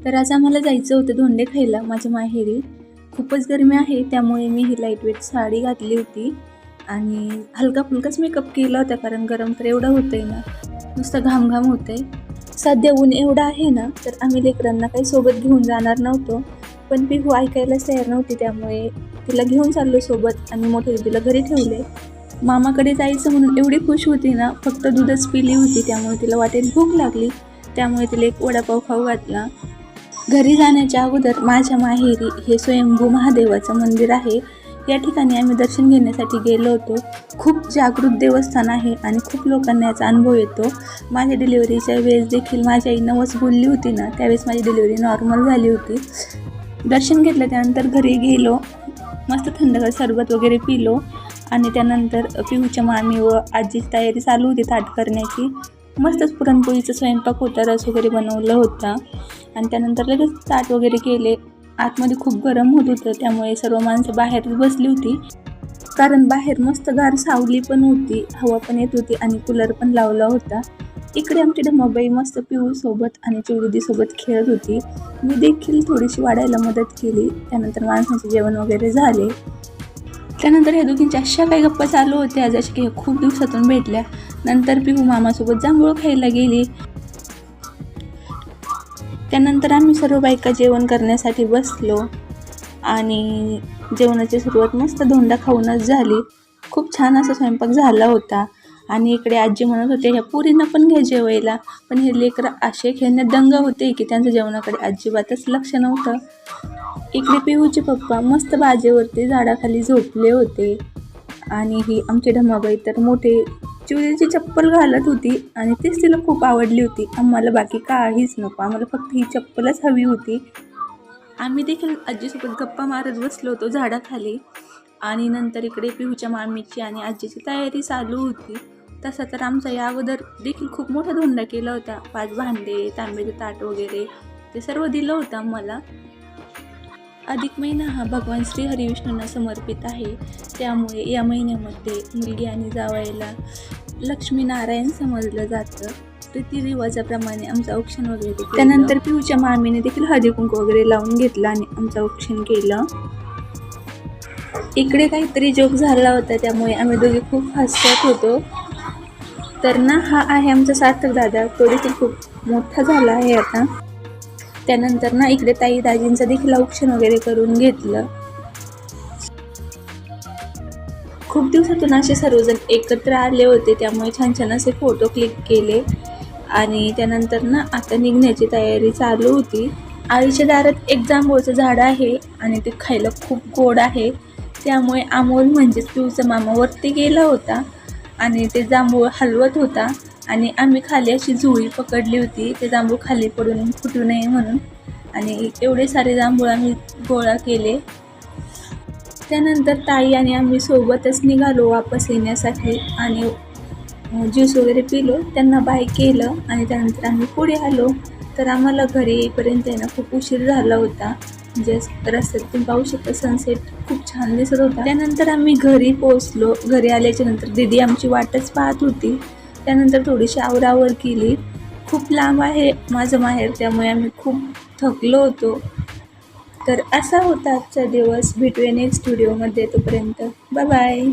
तर आज आम्हाला जायचं होतं धोंडे खायला माझ्या माहेरी. खूपच गरमी आहे त्यामुळे मी ही लाईटवेट साडी घातली होती आणि हलका फुलकाच मेकअप केला होता, कारण गरम तर एवढं होतंय ना, नुसतं घाम होतंय. सध्या ऊन एवढं आहे ना, तर आम्ही लेकरांना काही सोबत घेऊन जाणार नव्हतो, पण पिहू ऐकायलाच तयार नव्हती, त्यामुळे तिला घेऊन चाललो सोबत आणि मोठ्या दिदीला घरी ठेवले. मामाकडे जायचं म्हणून एवढी खुश होती ना, फक्त दूधच पिली होती त्यामुळे तिला वाटेत भूक लागली, त्यामुळे तिला एक वडापाव खाऊ घातला. घरी जाण्याच्या अगोदर माझ्या माहेरी हे स्वयंभू महादेवाचं मंदिर आहे. या ठिकाणी आम्ही दर्शन घेण्यासाठी गेलो होतो. खूप जागृत देवस्थान आहे आणि खूप लोकांना याचा अनुभव येतो. माझ्या डिलिव्हरीच्या वेळेस देखील माझी आई नवस बोलली होती ना, त्यावेळेस माझी डिलिव्हरी नॉर्मल झाली होती. दर्शन घेतलं, त्यानंतर घरी गेलो, मस्त थंडगार सरबत वगैरे पिलो आणि त्यानंतर पिहूच्या मामी व आजीची तयारी चालू होती ताट करण्याची. मस्तच पुरणपोळीचा स्वयंपाक होता, रस वगैरे बनवलं होता आणि त्यानंतर लगेच ताट वगैरे केले. आतमध्ये खूप गरम होत होतं, त्यामुळे सर्व माणसं बाहेरच बसली होती, कारण बाहेर मस्त गार सावली पण होती, हवा पण येत होती आणि कूलर पण लावला होता. इकडे आमची ढमाबाई मस्त पिहू सोबत आणि चिवदीदी सोबत खेळत होती. मी देखील थोडीशी वाढायला मदत केली. त्यानंतर माणसांचे जेवण वगैरे झाले. त्यानंतर ह्या दोघींच्या अशा काही गप्पा चालू होत्या जशा की खूप दिवसातून भेटल्या. नंतर पिहू मामासोबत जांभूळ खायला गेली. त्यानंतर आम्ही सर्व बायका जेवण करण्यासाठी बसलो आणि जेवणाची सुरुवात मस्त धोंडा खाऊनच झाली. खूप छान असा स्वयंपाक झाला होता आणि इकडे आजी म्हणत होते ह्या पुरींना पण घ्या जेवायला, पण हे लेकरं असे खेळण्यात दंग होते की त्यांचं जेवणाकडे अजिबातच लक्ष नव्हतं. इकडे पिहूचे पप्पा मस्त बाजेवरती झाडाखाली झोपले होते आणि ही आमची ढमाबाई तर मोठे चिवडीची चप्पल घालत होती आणि तीच तिला खूप आवडली होती. आम्हाला बाकी काहीच नको, आम्हाला फक्त ही चप्पलच हवी होती. आम्ही देखील आजीसोबत गप्पा मारत बसलो होतो झाडाखाली आणि नंतर इकडे पिहूच्या मामीची आणि आजीची तयारी चालू होती. तसा तर आमचा या अगोदर देखील खूप मोठा धोंडा केला होता. 5 भांडे, तांब्याचे ताट वगैरे ते सर्व दिलं होतं आम्हाला. अधिक महिना हा भगवान श्री हरिविष्णूंना समर्पित आहे, त्यामुळे या महिन्यामध्ये मुलगी आणि जावयाला लक्ष्मीनारायण समजलं जातं. रीतिरिवाजाप्रमाणे आमचं औक्षण वगैरे केलं. त्यानंतर पिहूच्या मामीने देखील हळदी कुंकू वगैरे लावून घेतलं आणि आमचं औक्षण केलं. इकडे काहीतरी जोक झाला होता, त्यामुळे आम्ही दोघे खूप हसत होतो. तर ना, हा आहे आमचा सार्थक दादा, तो देखील खूप मोठा झाला आहे आता. त्यानंतर ना इकडे ताई दाजींचं देखील औक्षण वगैरे करून घेतलं. खूप दिवसातून असे सर्वजण एकत्र आले होते, त्यामुळे छान छान असे फोटो क्लिक केले आणि त्यानंतर ना आता निघण्याची तयारी चालू होती. आईच्या दारात एक जांभूळचं झाड आहे आणि ते खायला खूप गोड आहे, त्यामुळे अमोल म्हणजेच पिऊचा मामा वरती गेला होता आणि ते जांभूळ हलवत होता आणि आम्ही खाली अशी झुळी पकडली होती ते जांभूळ खाली पडून फुटू नये म्हणून, आणि एवढे सारे जांभूळ आम्ही गोळा केले. त्यानंतर ताई आणि आम्ही सोबतच निघालो वापस येण्यासाठी आणि ज्यूस वगैरे पिलो, त्यांना बाय केलं आणि त्यानंतर आम्ही पुढे आलो. तर आम्हाला घरी येईपर्यंत ना खूप उशीर झाला होता. म्हणजे रस्त्यात तुम्ही पाहू शकता सनसेट खूप छान दिसत होता. त्यानंतर आम्ही घरी पोहोचलो. घरी आल्याच्या नंतर दीदी आमची वाटच पाहत होती. त्यानंतर थोडीशी आवरावर केली. खूप लांब आहे माझं माहेर, त्यामुळे आम्ही खूप थकलो होतो. तर असा होता आजचा दिवस. भेटूया नेक्स्ट व्हिडिओमध्ये. तोपर्यंत बाय बाय.